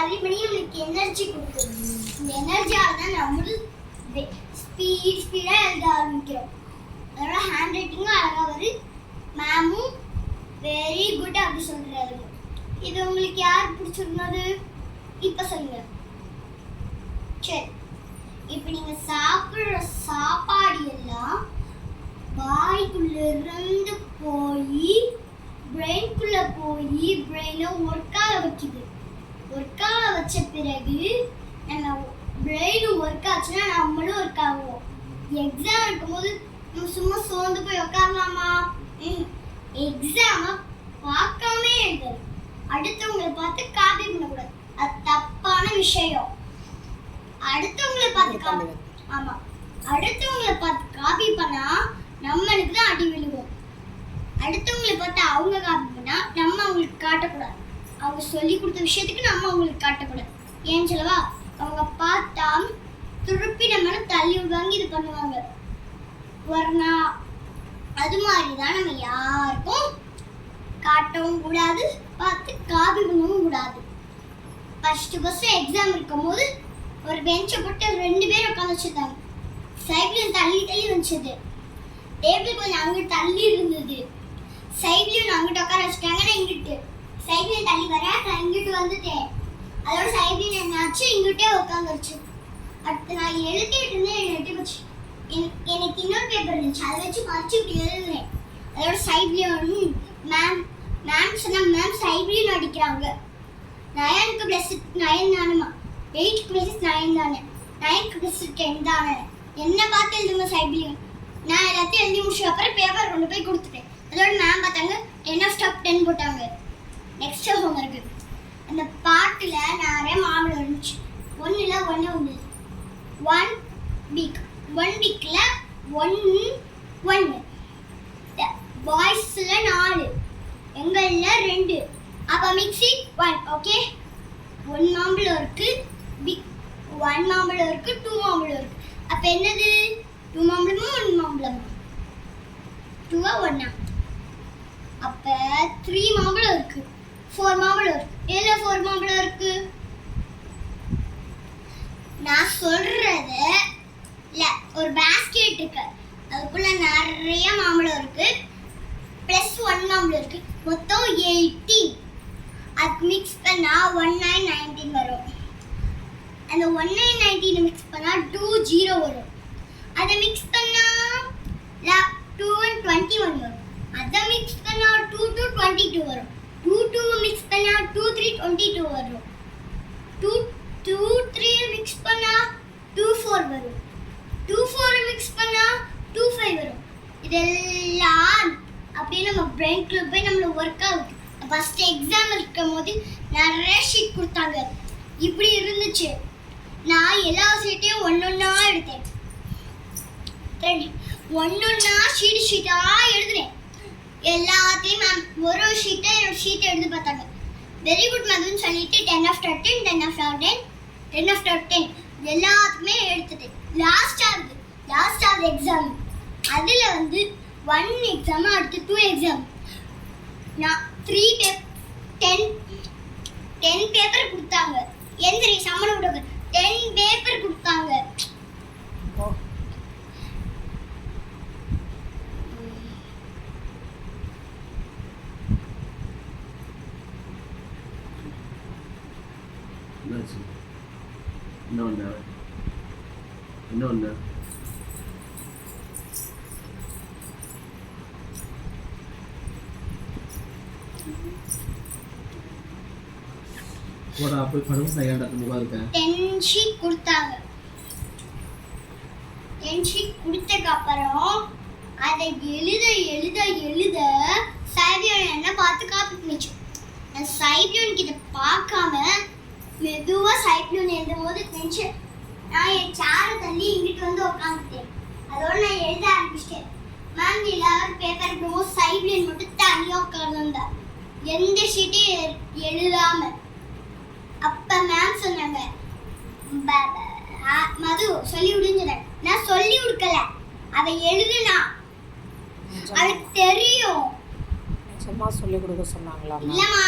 Every மணி நமக்கு energy கொடுக்குது. இந்த எனர்ஜியால தான் நம்மளும் ஸ்பீடா எழுத ஆரம்பிக்கிறோம். அதோட ஹேண்ட் ரைட்டிங்கும் அழகா வருது. மேமும் வெரி குட் அப்படி சொல்றாரு. இது உங்களுக்கு யார் பிடிச்சிருந்தது இப்ப சொல்லுங்க. சரி, இப்ப நீங்க சாப்பிடுற சாப்பாடு எல்லாம் வாய்க்குள்ள இருந்து போய் பிரெயின்குள்ள போய் பிரெயினை ஒர்க்காக வைக்குது. ஒர்க்காக வச்ச பிறகு நம்ம பிரெயின் ஒர்க் ஆச்சுன்னா நம்மளும் ஒர்க் ஆகுவோம். எக்ஸாம் இருக்கும்போது நம்ம சும்மா சோர்ந்து போய் உட்காரலாமா? எக்ஸாமை பார்க்காம எழுதணும். அடுத்தவங்களை பார்த்து காப்பி பண்ணக்கூடாது. அது தப்பான விஷயம். அடுத்தவங்களை பார்த்து ஆமா, அடுத்தவங்களை பார்த்து காப்பி பண்ணா நம்மளுக்கு தான் அடி விழுகும். அடுத்தவங்களை பார்த்து அவங்க காப்பி பண்ணா நம்ம அவங்களுக்கு காட்டக்கூடாது. அவங்க சொல்லி கொடுத்த விஷயத்துக்கு நம்ம அவங்களுக்கு காட்டக்கூடாது. ஏன்னு சொல்லவா? அவங்க பார்த்தா திருப்பி நம்ம தள்ளி விடுவாங்க, இது பண்ணுவாங்க. வரனா அது மாதிரிதான் நம்ம யாருக்கும் காட்டவும் கூடாது, பார்த்து காப்பி பண்ணவும் கூடாது. ஃபர்ஸ்ட் எக்ஸாம் இருக்கும் போது ஒரு பெஞ்சை போட்டு 2 பேர் உட்காந்து வச்சிருந்தாங்க. சைட்லையும் தள்ளி தள்ளி வந்துச்சது. டேபிள் கொஞ்சம் அங்கிட்டு தள்ளி இருந்தது. சைட்லையும் அங்கிட்ட உட்கார வச்சுட்டாங்க. நான் இங்கிட்டு சைட்லையும் தள்ளி வரேன். நான் இங்கிட்டு வந்துட்டேன். அதோட சைட்லையும் என்னாச்சு, இங்கிட்டே உட்காந்துருச்சு. அடுத்து நான் எழுதிட்டு இருந்தேன். எழுதி போச்சு. எனக்கு இன்னொரு பேப்பர் இருந்துச்சு, அதை வச்சு மறைச்சு இப்படி எழுதுனேன். அதோட சைட்லையும் மேம் சொன்னா மேம் சைட்லையும் அடிக்கிறாங்க. 9க்கு + 9 தானுமா? 8க்கு + 9 தானே? 9க்கு + 10 தானே? என்ன பார்த்து எழுதுங்க சைட்லையும். நான் எல்லாத்தையும் எழுதி முடிச்ச அப்புறம் பேப்பர் கொண்டு போய் கொடுத்துட்டேன். அதோட மேம் பார்த்தாங்க, 10 போட்டாங்க. நெக்ஸ்ட் ஹோம்வொர்க்கு அந்த பாட்டில் நிறைய மாம்பழம் இருந்துச்சு. 1ல் 1 உண்டு. 1 வீக் 1 வீக்ல 1 பாய்ஸ்ல 4, எங்கள்ல 2. அப்ப மிக்ஸி 1. ஓகே, 1 மாம்பழம் இருக்கு, 1 மாம்பழம் இருக்கு, 2 மாம்பழம் இருக்கு. அப்ப என்னது? 2 மாம்பழமா 1 மாம்பழமா? 2 1. அப்ப 3 மாம்பழம் இருக்கு, 4 மாம்பழம் இருக்கு. எதுல 4 மாம்பழம் இருக்கு? நான் சொல்றது இல்ல, ஒரு பாஸ்கெட் இருக்கு, அதுக்குள்ள நிறைய மாம்பழம் இருக்கு, பிளஸ் 1 மாம்பழம் இருக்கு, மொத்தம் 18. அது மிக்ஸ் பண்ணா 19 19 வரும். அந்த 19 19 மிக்ஸ் பண்ணா 20 வரும். அதை மிக்ஸ் பண்ணா 2 21 வரும். அதை மிக்ஸ் பண்ணா 2 22 வரும். 2 மிக்ஸ் பண்ணா 2 3 22 வரும். 2 3 மிக்ஸ் பண்ணா 24 வரும். 24 மிக்ஸ் பண்ணா 25 வரும். இதெல்லாம் அப்படியே நம்ம பிரெயின்குள்ள போய் நம்மள ஒர்க் ஆகுது. ஃபர்ஸ்ட் எக்ஸாம் இருக்கும்போது நிறைய ஷீட் கொடுத்தாங்க. இப்படி இருந்துச்சு. நான் எல்லா ஷீட்டையும் ஒன்னொன்னா எடுத்தேன். ஒன்னொன்னா ஷீட்டா எழுதுனேன். எல்லாத்தையும் மேம் ஒரு ஷீட்டை எடுத்து பார்த்தாங்க. வெரி குட் மேம்னு சொல்லிட்டு 10 out of 10 10 out of 10 10 out of 10 எல்லாத்துக்குமே எடுத்துட்டேன். லாஸ்ட் ஆஃப் எக்ஸாம் அதில் 1 எக்ஸாம், அடுத்து 2 எக்ஸாம். நான் 10 பேப்பர் கொடுத்தாங்க. எந்திரி சம்மன் விடுங்க. 10 பேப்பர் கொடுத்தாங்க. இன்னொன்று போடா போய் படுங்க. நான் ஏன்டா துணுவா இருக்கேன். 10 ஷீட் கொடுத்தாங்க. 10 ஷீட் கொடுத்ததுக்கு அப்புறம் அதை எழுத சைபியன் என்ன பார்த்து காப்பி பண்ணிச்சு. நான் சைபியன் கிட்ட பார்க்காம மெதுவா சைபியன் எழுதும் போது டென்ஷன். நான் என் சேரை தள்ளி இங்கிட்டு உட்காந்துட்டேன். அதோட நான் எழுத ஆரம்பிச்சிட்டேன். மேம் எல்லாரும் பேப்பர் போது சைபியன் மட்டும் தனியாக உட்கார்ந்துருந்தா, எந்த ஷீட்டையும் எழுதாம. அப்ப மேம் சொன்னாங்க, மது சொல்லி விடுங்க. நான் சொல்லி கொடுக்கல, அவ எழுதுனா, அவளுக்கு தெரியும். சும்மா சொல்லி கொடுக்க சொன்னாங்களா? இல்லம்மா,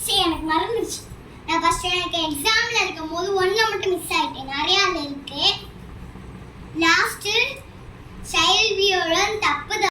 சரி எனக்கு மறந்துச்சு. நான் நான் ஃபர்ஸ்ட் எனக்கு எக்ஸாம்ல இருக்கும்போது ஒண்ணு மட்டும் மிஸ் ஆயிட்டேன், நிறைய அதுல இருக்கு. லாஸ்ட் சைல்ட் வியோட தப்பு